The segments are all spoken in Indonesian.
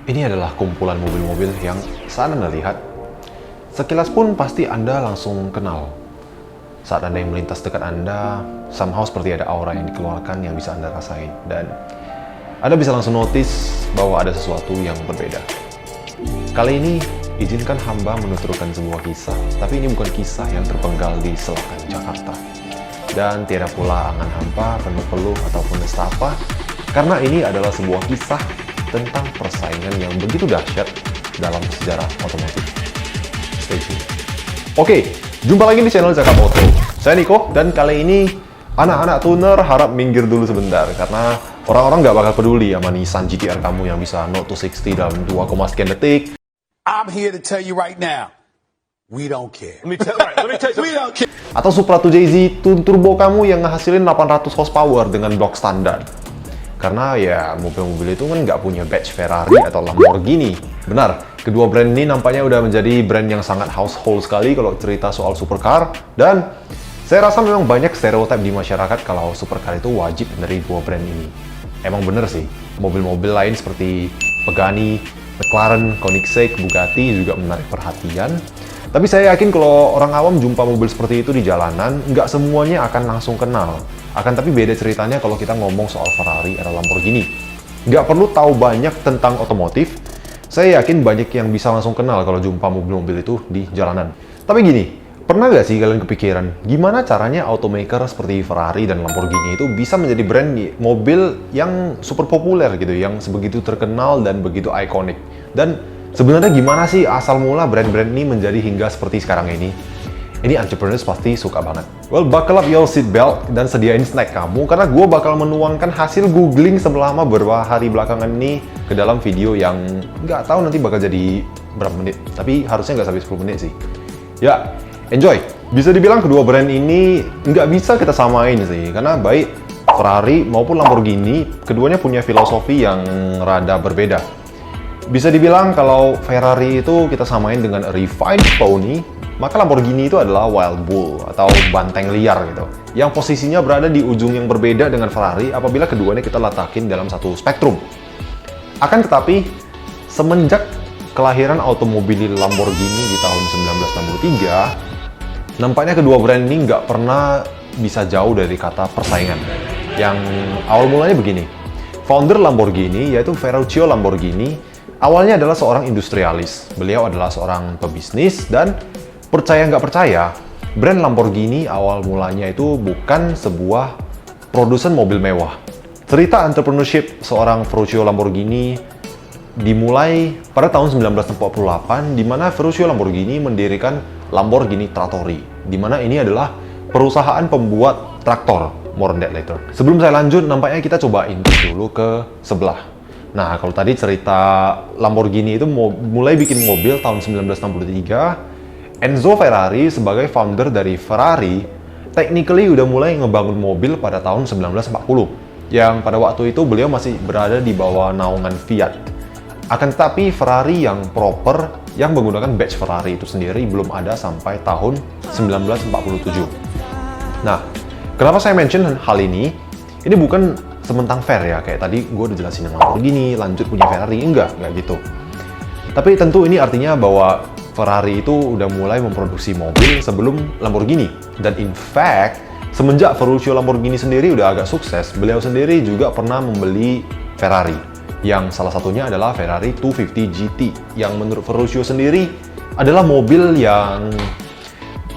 Ini adalah kumpulan mobil-mobil yang saat Anda lihat, sekilas pun pasti Anda langsung kenal. Saat Anda yang melintas dekat Anda, somehow seperti ada aura yang dikeluarkan yang bisa Anda rasain. Dan Anda bisa langsung notice bahwa ada sesuatu yang berbeda. Kali ini, izinkan hamba menuturkan sebuah kisah. Tapi ini bukan kisah yang terpenggal di Selakan Jakarta. Dan tiada pula angan hampa, penuh-peluh, ataupun nestapa. Karena ini adalah sebuah kisah tentang persaingan yang begitu dahsyat dalam sejarah otomotif. Stay tune. Oke, jumpa lagi di channel Cakap Auto. Saya Niko, dan kali ini anak-anak tuner harap minggir dulu sebentar karena orang-orang nggak bakal peduli sama Nissan GT-R kamu yang bisa 0 to 60 dalam 2, sekian detik. I'm here to tell you right now, we don't care. Let me tell you We don't care. Atau Supra 2JZ Twin Turbo kamu yang ngehasilin 800 horsepower dengan blok standar. Karena ya mobil-mobil itu kan nggak punya badge Ferrari atau Lamborghini. Benar, kedua brand ini nampaknya udah menjadi brand yang sangat household sekali kalau cerita soal supercar. Dan saya rasa memang banyak stereotip di masyarakat kalau supercar itu wajib dari dua brand ini. Emang bener sih, mobil-mobil lain seperti Pagani, McLaren, Koenigsegg, Bugatti juga menarik perhatian. Tapi saya yakin kalau orang awam jumpa mobil seperti itu di jalanan, nggak semuanya akan langsung kenal. Akan tapi beda ceritanya kalau kita ngomong soal Ferrari atau Lamborghini. Nggak perlu tahu banyak tentang otomotif, saya yakin banyak yang bisa langsung kenal kalau jumpa mobil-mobil itu di jalanan. Tapi gini, pernah nggak sih kalian kepikiran, gimana caranya automaker seperti Ferrari dan Lamborghini itu bisa menjadi brand mobil yang super populer gitu, yang sebegitu terkenal dan begitu ikonik? Dan sebenarnya gimana sih asal mula brand-brand ini menjadi hingga seperti sekarang ini? Ini entrepreneurs pasti suka banget. Well, buckle up your seat belt dan sediain snack kamu karena gue bakal menuangkan hasil googling selama beberapa hari belakangan ini ke dalam video yang nggak tahu nanti bakal jadi berapa menit. Tapi harusnya nggak sampai 10 menit sih. Ya, enjoy! Bisa dibilang kedua brand ini nggak bisa kita samain sih, karena baik Ferrari maupun Lamborghini, keduanya punya filosofi yang rada berbeda. Bisa dibilang kalau Ferrari itu kita samain dengan refined pony, maka Lamborghini itu adalah wild bull atau banteng liar gitu, yang posisinya berada di ujung yang berbeda dengan Ferrari apabila keduanya kita letakin dalam satu spektrum. Akan tetapi, semenjak kelahiran automobil Lamborghini di tahun 1963, nampaknya kedua brand ini nggak pernah bisa jauh dari kata persaingan. Yang awal mulanya begini, founder Lamborghini yaitu Ferruccio Lamborghini awalnya adalah seorang industrialis. Beliau adalah seorang pebisnis dan percaya nggak percaya, brand Lamborghini awal mulanya itu bukan sebuah produsen mobil mewah. Cerita entrepreneurship seorang Ferruccio Lamborghini dimulai pada tahun 1948, di mana Ferruccio Lamborghini mendirikan Lamborghini Trattori, di mana ini adalah perusahaan pembuat traktor. More on that later. Sebelum saya lanjut, nampaknya kita coba intip dulu ke sebelah. Nah, kalau tadi cerita Lamborghini itu mulai bikin mobil tahun 1963, Enzo Ferrari sebagai founder dari Ferrari, technically udah mulai ngebangun mobil pada tahun 1940, yang pada waktu itu beliau masih berada di bawah naungan Fiat. Akan tetapi Ferrari yang proper, yang menggunakan badge Ferrari itu sendiri belum ada sampai tahun 1947. Nah, kenapa saya mention hal ini? Ini bukan sementang fair ya, kayak tadi gue udah jelasin yang Lamborghini, lanjut punya Ferrari, enggak gitu. Tapi tentu ini artinya bahwa Ferrari itu udah mulai memproduksi mobil sebelum Lamborghini. Dan in fact, semenjak Ferruccio Lamborghini sendiri udah agak sukses, beliau sendiri juga pernah membeli Ferrari. Yang salah satunya adalah Ferrari 250 GT, yang menurut Ferruccio sendiri adalah mobil yang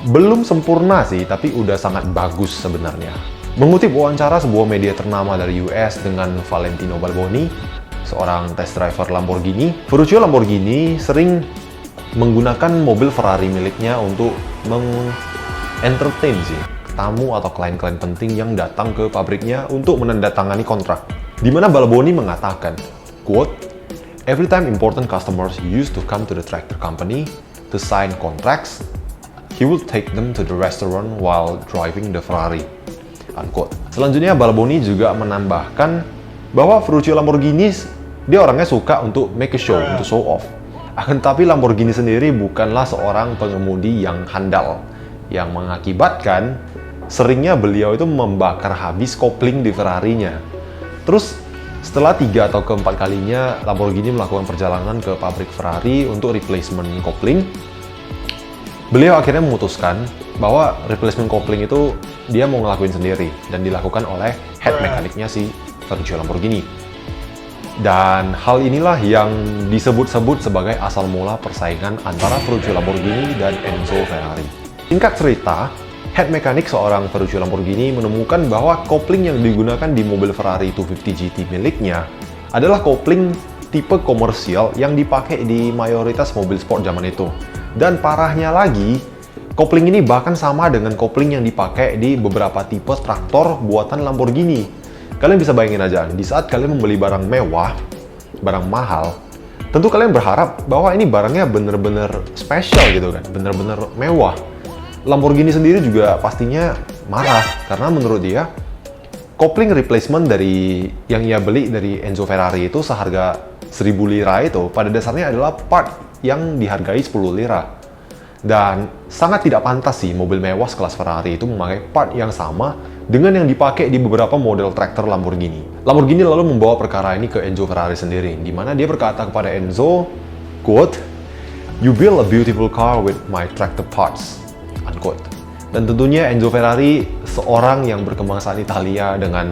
belum sempurna sih, tapi udah sangat bagus sebenarnya. Mengutip wawancara sebuah media ternama dari US dengan Valentino Balboni, seorang test driver Lamborghini, Ferruccio Lamborghini sering menggunakan mobil Ferrari miliknya untuk entertain sih tamu atau klien-klien penting yang datang ke pabriknya untuk menandatangani kontrak. Di mana Balboni mengatakan, quote, "Every time important customers used to come to the tractor company to sign contracts, he would take them to the restaurant while driving the Ferrari." Unquote. Selanjutnya Balboni juga menambahkan bahwa Ferruccio Lamborghini dia orangnya suka untuk make a show, untuk show off. Akan tetapi Lamborghini sendiri bukanlah seorang pengemudi yang handal, yang mengakibatkan seringnya beliau itu membakar habis kopling di Ferrarinya. Terus Setelah 3 atau keempat kalinya Lamborghini melakukan perjalanan ke pabrik Ferrari untuk replacement kopling, beliau akhirnya memutuskan bahwa replacement kopling itu dia mau ngelakuin sendiri dan dilakukan oleh head mekaniknya si Ferruccio Lamborghini. Dan hal inilah yang disebut-sebut sebagai asal mula persaingan antara Ferruccio Lamborghini dan Enzo Ferrari. Singkat cerita, head mekanik seorang Ferruccio Lamborghini menemukan bahwa kopling yang digunakan di mobil Ferrari 250 GT miliknya adalah kopling tipe komersial yang dipakai di mayoritas mobil sport zaman itu. Dan parahnya lagi, kopling ini bahkan sama dengan kopling yang dipakai di beberapa tipe traktor buatan Lamborghini. Kalian bisa bayangin aja, di saat kalian membeli barang mewah, barang mahal, tentu kalian berharap bahwa ini barangnya bener-bener spesial gitu kan, bener-bener mewah. Lamborghini sendiri juga pastinya marah karena menurut dia kopling replacement dari yang ia beli dari Enzo Ferrari itu seharga 1000 lira itu pada dasarnya adalah part yang dihargai 10 lira. Dan sangat tidak pantas sih mobil mewah sekelas Ferrari itu memakai part yang sama dengan yang dipakai di beberapa model traktor Lamborghini. Lamborghini lalu membawa perkara ini ke Enzo Ferrari sendiri, di mana dia berkata kepada Enzo, quote, "You build a beautiful car with my tractor parts." Unquote. Dan tentunya Enzo Ferrari, seorang yang berkebangsaan Italia dengan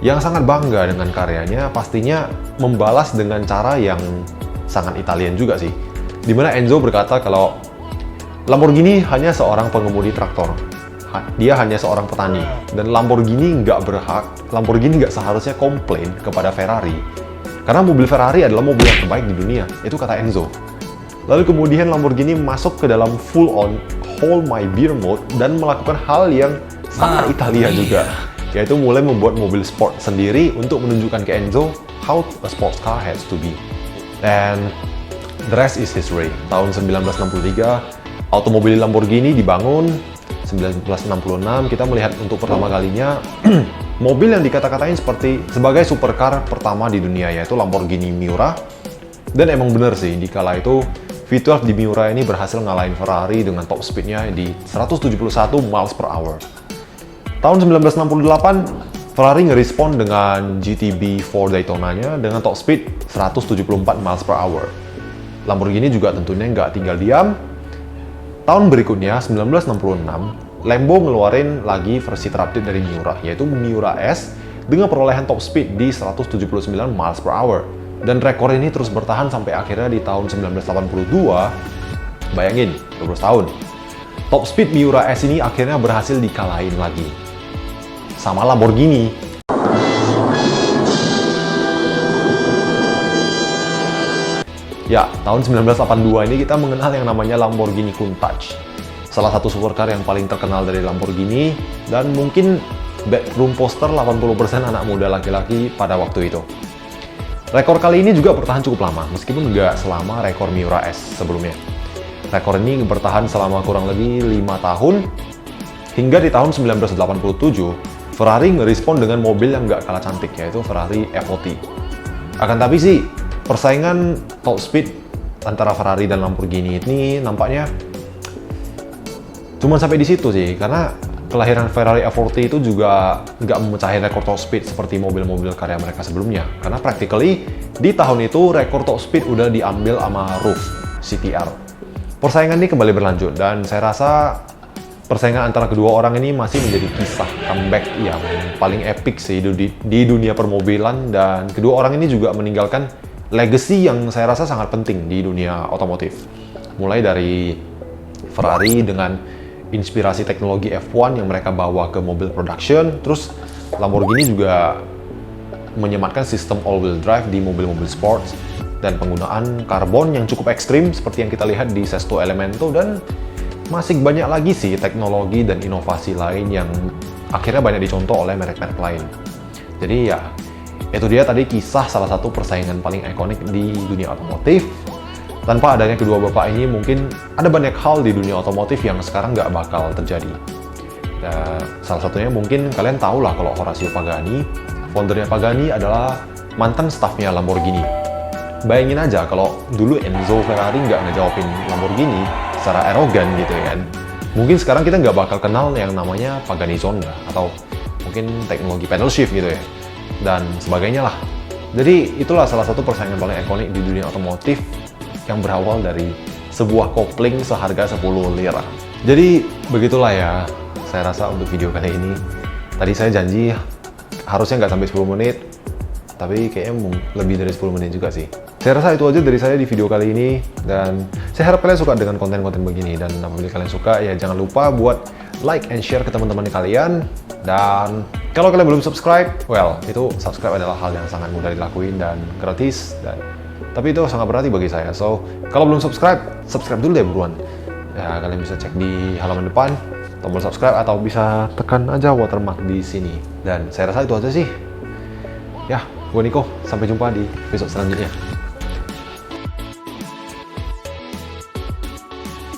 yang sangat bangga dengan karyanya, pastinya membalas dengan cara yang sangat Italian juga sih. Dimana Enzo berkata kalau Lamborghini hanya seorang pengemudi traktor, dia hanya seorang petani, dan Lamborghini nggak seharusnya komplain kepada Ferrari, karena mobil Ferrari adalah mobil yang terbaik di dunia, itu kata Enzo. Lalu kemudian Lamborghini masuk ke dalam full on hold my beer mode dan melakukan hal yang sangat Italia juga, yaitu mulai membuat mobil sport sendiri untuk menunjukkan ke Enzo how a sports car has to be. And the rest is history. Tahun 1963, automobil Lamborghini dibangun. 1966 kita melihat untuk pertama kalinya mobil yang dikata-katain sebagai supercar pertama di dunia, yaitu Lamborghini Miura. Dan emang bener sih, di kala itu V12 di Miura ini berhasil ngalahin Ferrari dengan top speednya di 171 miles per hour. Tahun 1968, Ferrari ngerespon dengan GTB4 Daytonanya dengan top speed 174 miles per hour. Lamborghini juga tentunya nggak tinggal diam. Tahun berikutnya, 1966, Lambo ngeluarin lagi versi terupdate dari Miura, yaitu Miura S dengan perolehan top speed di 179 miles per hour. Dan rekor ini terus bertahan sampai akhirnya di tahun 1982, bayangin, 12 tahun. Top speed Miura S ini akhirnya berhasil dikalahin lagi sama Lamborghini. Ya, tahun 1982 ini kita mengenal yang namanya Lamborghini Countach. Salah satu supercar yang paling terkenal dari Lamborghini, dan mungkin backroom poster 80% anak muda laki-laki pada waktu itu. Rekor kali ini juga bertahan cukup lama, meskipun nggak selama rekor Miura S sebelumnya. Rekor ini bertahan selama kurang lebih 5 tahun, hingga di tahun 1987, Ferrari ngerespon dengan mobil yang nggak kalah cantik, yaitu Ferrari F40. Akan tapi sih, persaingan top speed antara Ferrari dan Lamborghini ini nampaknya cuma sampai di situ sih, karena kelahiran Ferrari F40 itu juga nggak memecahin rekor top speed seperti mobil-mobil karya mereka sebelumnya. Karena practically di tahun itu rekor top speed udah diambil sama Roof CTR. Persaingan ini kembali berlanjut dan saya rasa persaingan antara kedua orang ini masih menjadi kisah comeback yang paling epic sih di dunia permobilan, dan kedua orang ini juga meninggalkan legacy yang saya rasa sangat penting di dunia otomotif. Mulai dari Ferrari dengan inspirasi teknologi F1 yang mereka bawa ke mobil production, terus Lamborghini juga menyematkan sistem all-wheel drive di mobil-mobil sports dan penggunaan karbon yang cukup ekstrim seperti yang kita lihat di Sesto Elemento, dan masih banyak lagi sih teknologi dan inovasi lain yang akhirnya banyak dicontoh oleh merek-merek lain. Jadi ya, itu dia tadi kisah salah satu persaingan paling ikonik di dunia otomotif. Tanpa adanya kedua bapak ini, mungkin ada banyak hal di dunia otomotif yang sekarang nggak bakal terjadi. Dan salah satunya mungkin kalian tahu lah kalau Horacio Pagani, foundernya Pagani adalah mantan staffnya Lamborghini. Bayangin aja kalau dulu Enzo Ferrari nggak ngejawabin Lamborghini secara arogan gitu ya kan. Mungkin sekarang kita nggak bakal kenal yang namanya Pagani Zonda, atau mungkin teknologi pedal shift gitu ya, dan sebagainya lah. Jadi itulah salah satu persaingan paling ikonik di dunia otomotif yang berawal dari sebuah kopling seharga 10 lira. Jadi begitulah ya, saya rasa untuk video kali ini. Tadi saya janji harusnya nggak sampai 10 menit, tapi kayaknya lebih dari 10 menit juga sih. Saya rasa itu aja dari saya di video kali ini, dan saya harap kalian suka dengan konten-konten begini. Dan apabila kalian suka, ya jangan lupa buat like and share ke teman-teman kalian. Dan kalau kalian belum subscribe, well, itu subscribe adalah hal yang sangat mudah dilakuin dan gratis, tapi itu sangat berarti bagi saya. So, kalau belum subscribe, subscribe dulu deh buruan. Ya, kalian bisa cek di halaman depan, tombol subscribe, atau bisa tekan aja watermark di sini. Dan saya rasa itu aja sih. Ya, gue Niko, sampai jumpa di episode selanjutnya.